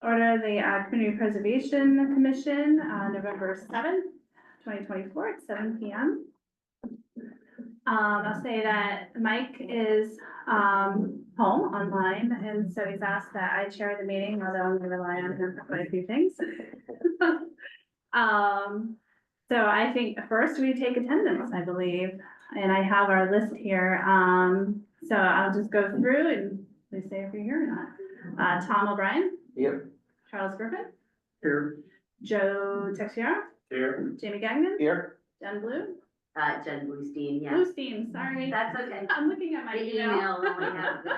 Order the Community Preservation Commission, November 7th, 2024 at 7 p.m. I'll say that Mike is home online, and so he's asked that I chair the meeting, although I'm gonna rely on him for quite a few things. So I think first we take attendance, I believe, and I have our list here. So I'll just go through and please say if you're here or not. Tom O'Brien. Here. Charles Griffin. Here. Joe Texiera. Here. Jamie Gagnon. Here. Jen Blue. Jen Bluestein, yes. Bluestein, sorry. That's okay. I'm looking at my The email. email only has the.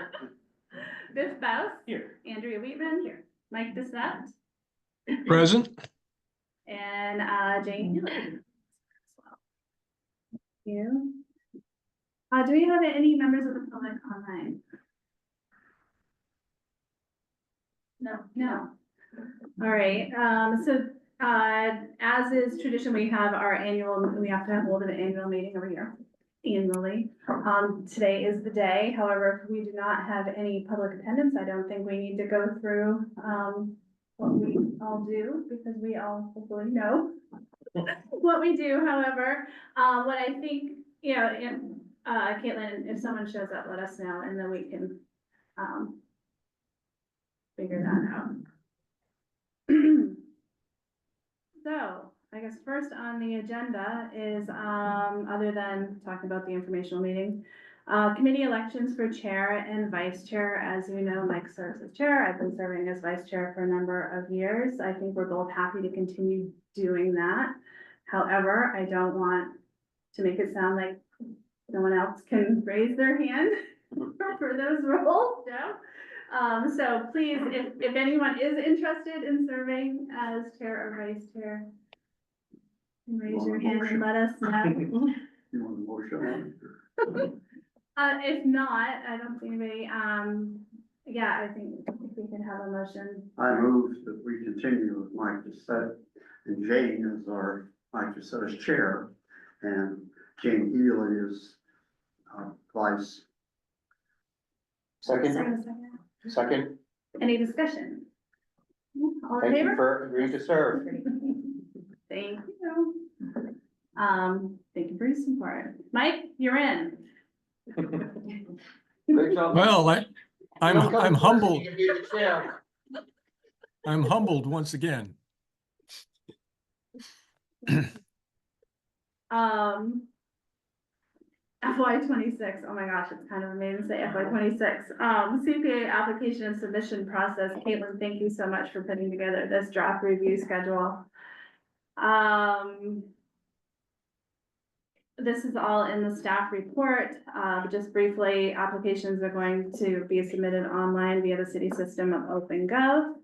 Biff Baus. Here. Andrea Wheatman. Here. Mike Bissett. Present. And Jane Healy. Thank you. Do we have any members of the public online? No. All right, so as is tradition, we have we have to hold an annual meeting every year, annually. Today is the day. However, if we do not have any public attendance, I don't think we need to go through what we all do, because we all hopefully know what we do. However, what I think, Caitlin, if someone shows up, let us know, and then we can figure that out. So, I guess first on the agenda is, other than talking about the informational meeting, committee elections for chair and vice chair. As you know, Mike serves as chair. I've been serving as vice chair for a number of years. I think we're both happy to continue doing that. However, I don't want to make it sound like no one else can raise their hand for those roles, no? So please, if anyone is interested in serving as chair or vice chair, raise your hand and let us know. You want a motion? If not, I don't see anybody, yeah, I think if we can have a motion. I move that we continue with Mike Bissett and Jane as our, Mike Bissett as chair, and Jane Healy is vice. Second. Second. Any discussion? All in Thank you favor? for agreeing to serve. Thank you. Thank you for your support. Mike, you're in. Great job. Well, I'm humbled. You can be the chair. I'm humbled once again. FY26, oh my gosh, it's kind of amazing to say FY26. CPA application and submission process. Caitlin, thank you so much for putting together this draft review schedule. This is all in the staff report. Just briefly, applications are going to be submitted online via the city system of OpenGov.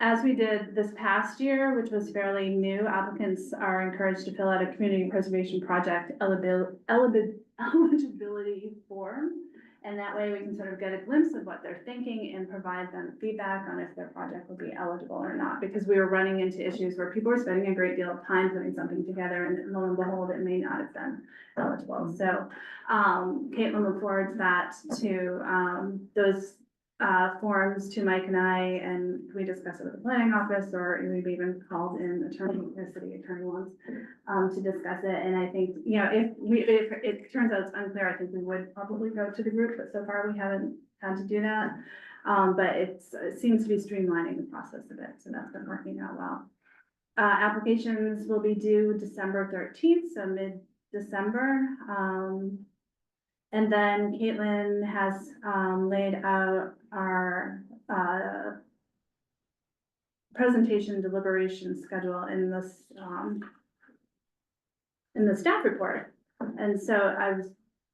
As we did this past year, which was fairly new, applicants are encouraged to fill out a community preservation project eligibility form. And that way we can sort of get a glimpse of what they're thinking and provide them feedback on if their project will be eligible or not. Because we were running into issues where people were spending a great deal of time putting something together, and lo and behold, it may not have been eligible. So Caitlin will forward that to those forms to Mike and I, and we discuss it with the planning office, or we've even called in the city attorney once to discuss it. And I think, if it turns out it's unclear, I think we would probably go to the group, but so far we haven't had to do that. But it seems to be streamlining the process a bit, so that's been working out well. Applications will be due December 13th, so mid-December. And then Caitlin has laid out our presentation deliberation schedule in this in the staff report. And so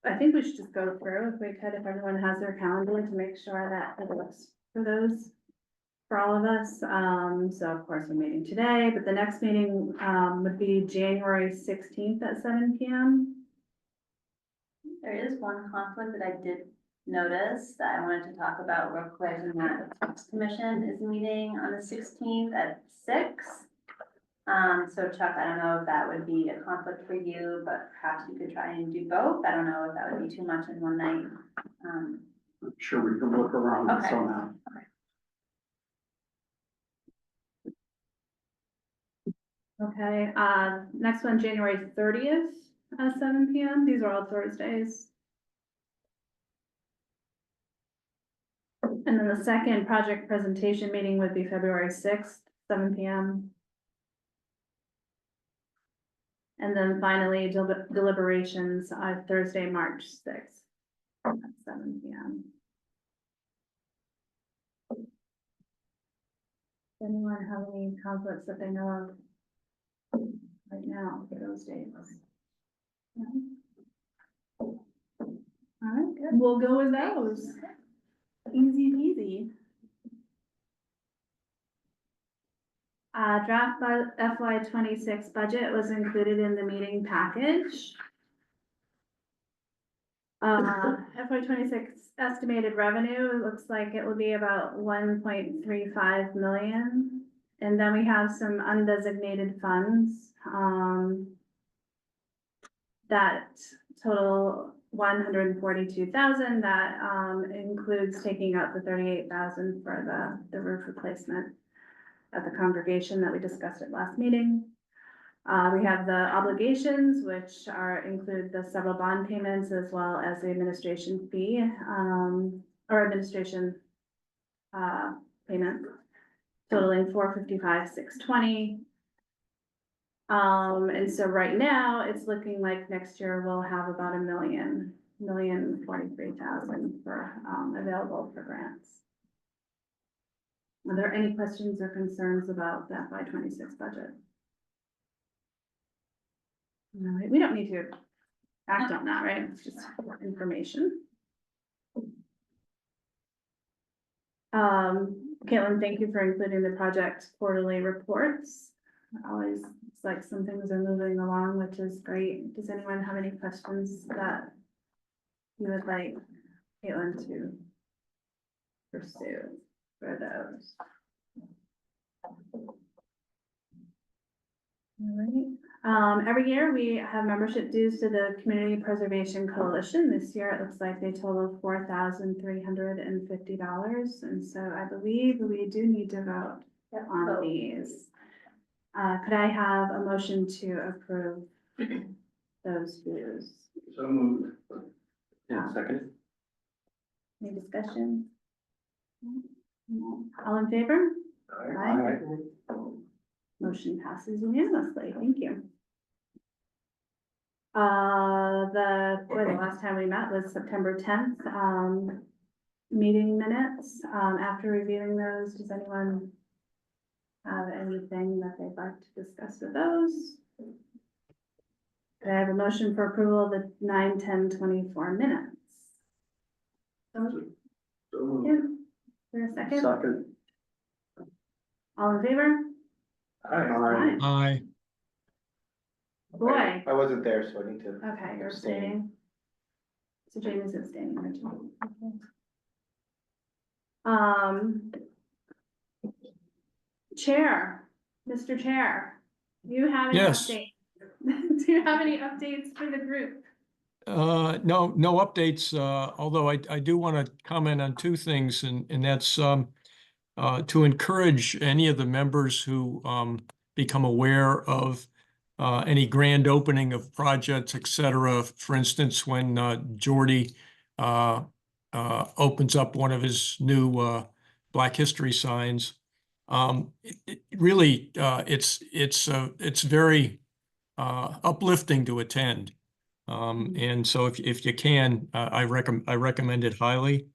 I think we should just go through, if we could, if everyone has their calendar, to make sure that it works for those, for all of us. So of course we're meeting today, but the next meeting would be January 16th at 7 p.m. There is one conflict that I did notice that I wanted to talk about real quick, and that the Tax Commission is meeting on the 16th at 6. So Chuck, I don't know if that would be a conflict for you, but perhaps you could try and do both. I don't know if that would be too much in one night. I'm sure we can work around it Okay. somehow. Okay. Okay, next one, January 30th at 7 PM. These are all Thursdays. And then the second project presentation meeting would be February 6th, 7 PM. And then finally deliberations on Thursday, March 6th at 7 PM. Does anyone have any conflicts that they know of right now for those dates? No? All right, good. We'll go with those. Easy peasy. Draft FY 26 budget was included in the meeting package. FY 26 estimated revenue, it looks like it will be about 1.35 million. And then we have some undesignated funds, that total 142,000. That, includes taking out the 38,000 for the roof replacement at the congregation that we discussed at last meeting. We have the obligations, which include the several bond payments as well as the administration fee, or administration payment totaling 455,620. And so right now it's looking like next year we'll have about $1,043,000 for available for grants. Are there any questions or concerns about that FY 26 budget? All right, we don't need to act on that, right? It's just information. Caitlin, thank you for including the project quarterly reports. Always, it's like some things are moving along, which is great. Does anyone have any questions that you would like Caitlin to pursue for those? All right. Every year we have membership dues to the Community Preservation Coalition. This year it looks like they total $4,350. And so I believe we do need to vote on these. Could I have a motion to approve those dues? So moved. Yeah, second. Any discussion? No. All in favor? Aye. Motion passes unanimously. Thank you. The last time we met was September 10th, meeting minutes. After reviewing those, does anyone have anything that they'd like to discuss with those? Could I have a motion for approval of the 9/10/24 minutes? Yeah. Is there a second? Second. All in favor? Aye. Aye. Boy. I wasn't there, so I need to. Okay, you're Abstain. abstaining. So Jamie's abstaining, aren't you? Okay. Chair, Mr. Chair, you have any Yes. updates? Do you have any updates for the group? No updates, although I do want to comment on two things, and that's to encourage any of the members who become aware of any grand opening of projects, et cetera. For instance, when Jordy opens up one of his new Black History signs, really it's very uplifting to attend. And so if you can, I recommend it highly.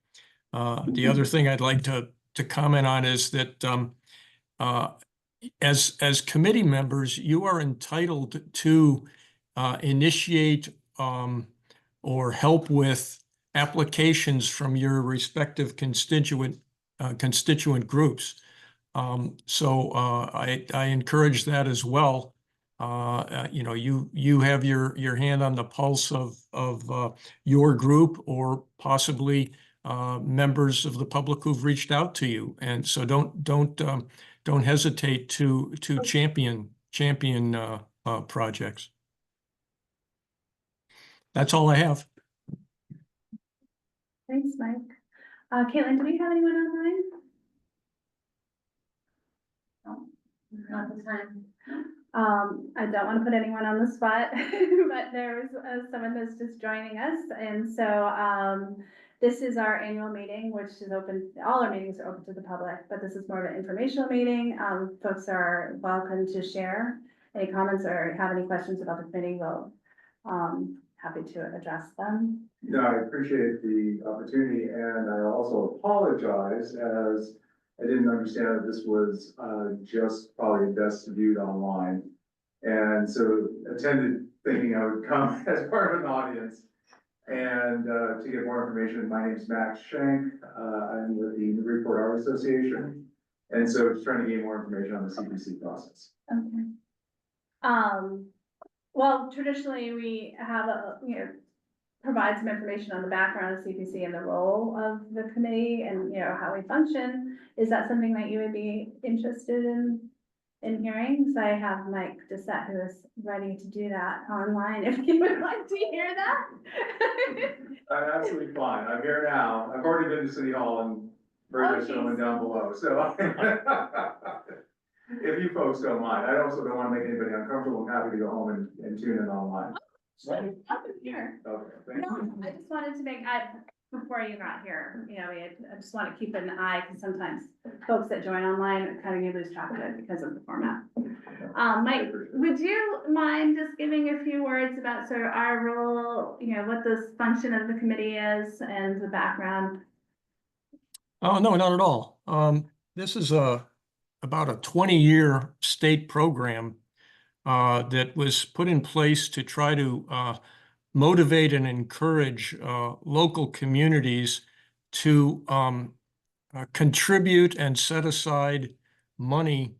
The other thing I'd like to comment on is that as committee members, you are entitled to initiate or help with applications from your respective constituent groups. So I encourage that as well. You know, you have your hand on the pulse of your group, or possibly members of the public who've reached out to you, and so don't hesitate to champion projects. That's all I have. Thanks, Mike. Caitlin, do we have anyone online? No, not this time. I don't want to put anyone on the spot, but there's someone that's just joining us. And so this is our annual meeting, which is open, all our meetings are open to the public, but this is more of an informational meeting. Folks are welcome to share any comments or have any questions about the committee. We'll happy to address them. No, I appreciate the opportunity, and I also apologize as I didn't understand that this was just probably best viewed online. And so attended thinking I would come as part of an audience. And to get more information, my name's Max Schenk. I'm with the Newburyport Art Association. And so just trying to gain more information on the CPC process. Okay. Well, traditionally, we have provide some information on the background of CPC and the role of the committee and, how we function. Is that something that you would be interested in hearing? So I have Mike Doucette, who is ready to do that online, if you would like to hear that. I'm absolutely fine. I'm here now. I've already been to City Hall and very nice gentleman down below, so. If you folks don't mind, I also don't want to make anybody uncomfortable. I'm happy to go home and tune in online. Up in here. Okay, thank No, you. I just wanted to before you got here, I just want to keep an eye, because sometimes folks that join online kind of you lose track of it because of the format. Mike, would you mind just giving a few words about sort of our role, what the function of the committee is and the background? Oh, no, not at all. This is about a 20-year state program that was put in place to try to motivate and encourage local communities to contribute and set aside money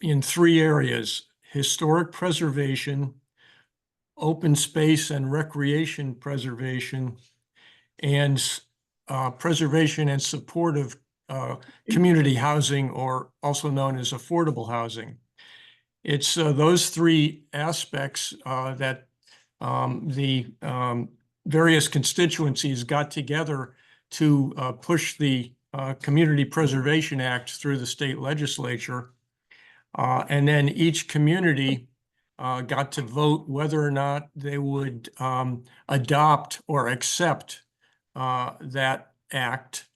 in 3 areas: historic preservation, open space and recreation preservation, and preservation and support of community housing, or also known as affordable housing. It's those 3 aspects that the various constituencies got together to push the Community Preservation Act through the state legislature. And then each community got to vote whether or not they would adopt or accept that act.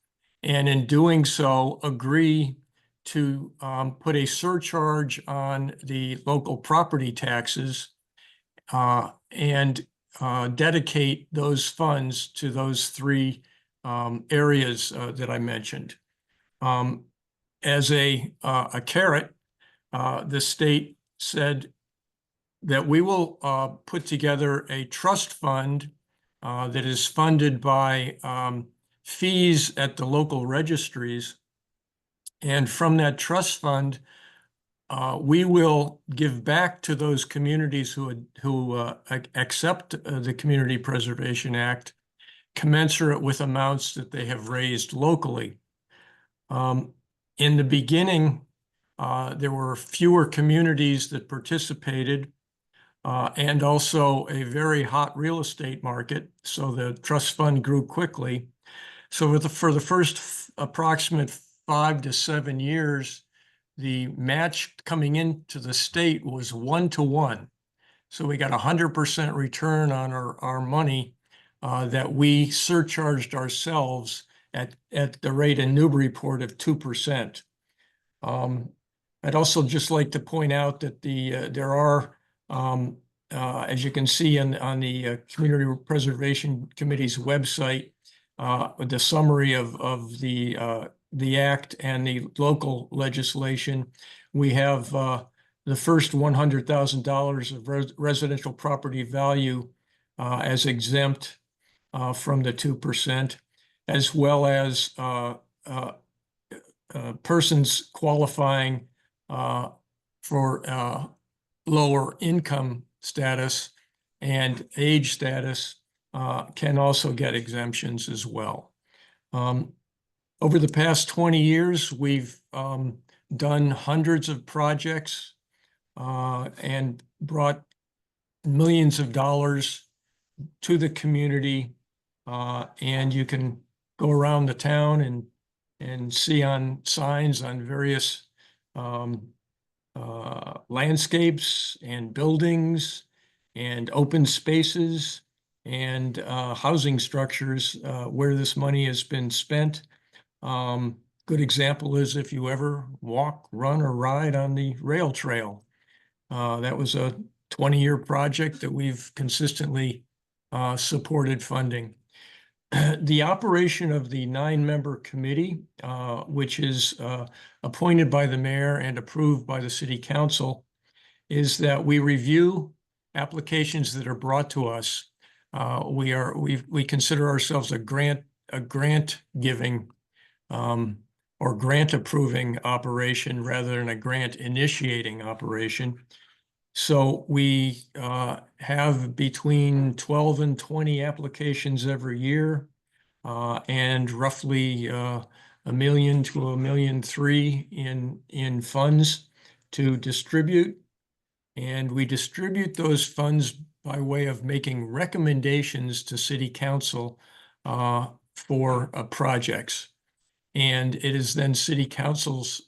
And in doing so, agree to put a surcharge on the local property taxes and dedicate those funds to those 3 areas that I mentioned. As a carrot, the state said that we will put together a trust fund that is funded by fees at the local registries. And from that trust fund, we will give back to those communities who accept the Community Preservation Act, commensurate with amounts that they have raised locally. In the beginning, there were fewer communities that participated, and also a very hot real estate market, so the trust fund grew quickly. So for the first approximate 5 to 7 years, the match coming into the state was 1-to-1. So we got 100% return on our money that we surcharged ourselves at the rate in Newburyport of 2%. I'd also just like to point out that there are, as you can see on the Community Preservation Committee's website, the summary of the act and the local legislation. We have the first $100,000 of residential property value as exempt from the 2%, as well as persons qualifying for lower income status and age status can also get exemptions as well. Over the past 20 years, we've done hundreds of projects and brought millions of dollars to the community. And you can go around the town and see on signs on various landscapes and buildings and open spaces and housing structures where this money has been spent. Good example is if you ever walk, run, or ride on the rail trail. That was a 20-year project that we've consistently supported funding. The operation of the 9-member committee, which is appointed by the mayor and approved by the city council, is that we review applications that are brought to us. We consider ourselves a grant giving or grant approving operation rather than a grant initiating operation. So we have between 12 and 20 applications every year, and roughly $1 million to $1.3 million in funds to distribute. And we distribute those funds by way of making recommendations to city council for projects. And it is then city council's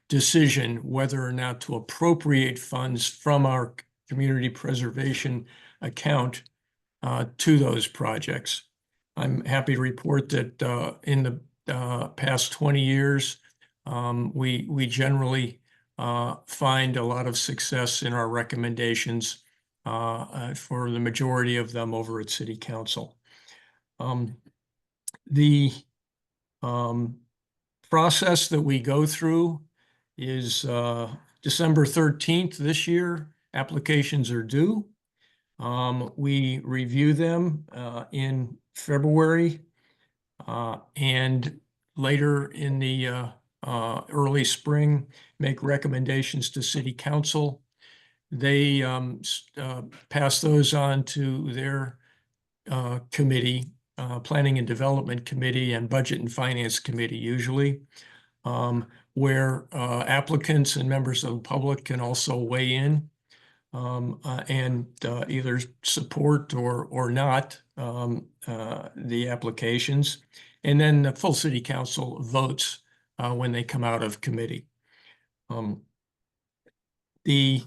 decision whether or not to appropriate funds from our community preservation account to those projects. I'm happy to report that in the past 20 years, we generally find a lot of success in our recommendations for the majority of them over at City Council. The process that we go through is December 13th this year. Applications are due. We review them in February and later in the early spring, make recommendations to City Council. They pass those on to their committee, Planning and Development Committee and Budget and Finance Committee usually, where applicants and members of the public can also weigh in and either support or not the applications. And then the full City Council votes when they come out of committee. The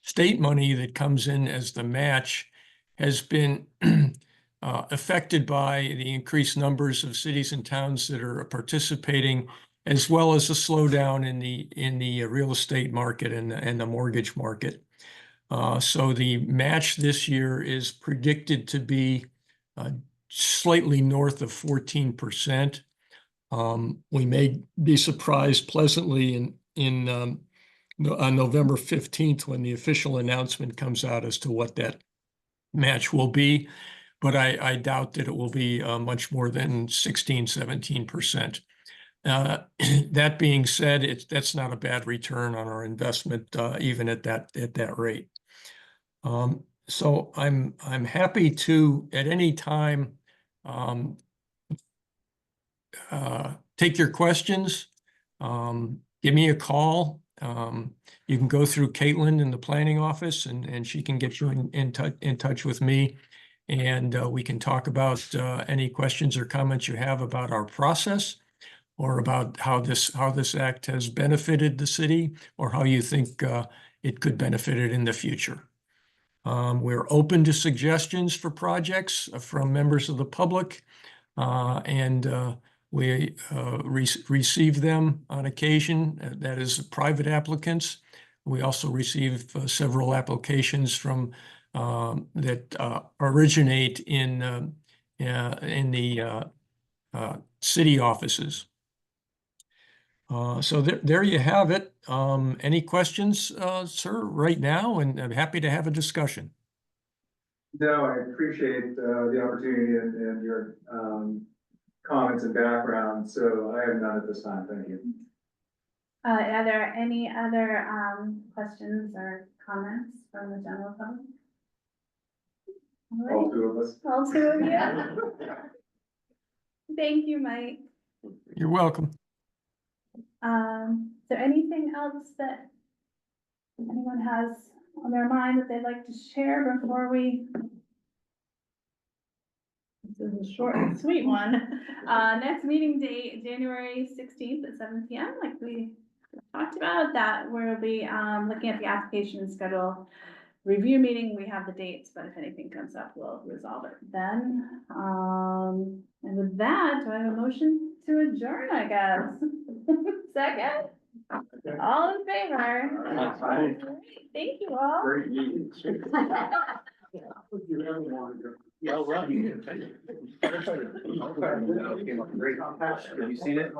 state money that comes in as the match has been affected by the increased numbers of cities and towns that are participating, as well as a slowdown in the real estate market and the mortgage market. So the match this year is predicted to be slightly north of 14%. We may be surprised pleasantly on November 15th when the official announcement comes out as to what that match will be, but I doubt that it will be much more than 16, 17%. That being said, that's not a bad return on our investment, even at that rate. So I'm happy to at any time take your questions. Give me a call. You can go through Caitlin in the planning office, and she can get you in touch with me, and we can talk about any questions or comments you have about our process, or about how this act has benefited the city, or how you think it could benefit it in the future. We're open to suggestions for projects from members of the public, and we receive them on occasion, that is private applicants. We also receive several applications from that originate in the city offices. So there you have it. Any questions, sir, right now? And I'm happy to have a discussion. No, I appreciate the opportunity and your comments and background. So I have none at this time. Thank you. Are there any other questions or comments from the general public? All All right. two of us. All two of you. Thank you, Mike. You're welcome. Is there anything else that anyone has on their mind that they'd like to share before we? This is a short and sweet one. Next meeting date, January 16th at 7 p.m. like we talked about, that we'll be, looking at the application schedule review meeting. We have the dates, but if anything comes up, we'll resolve it then. And with that, do I have a motion to adjourn, I guess? Second? All in favor? Aye. Thank you all. Great meeting. You ever want to go? Yeah, right. Have you seen it?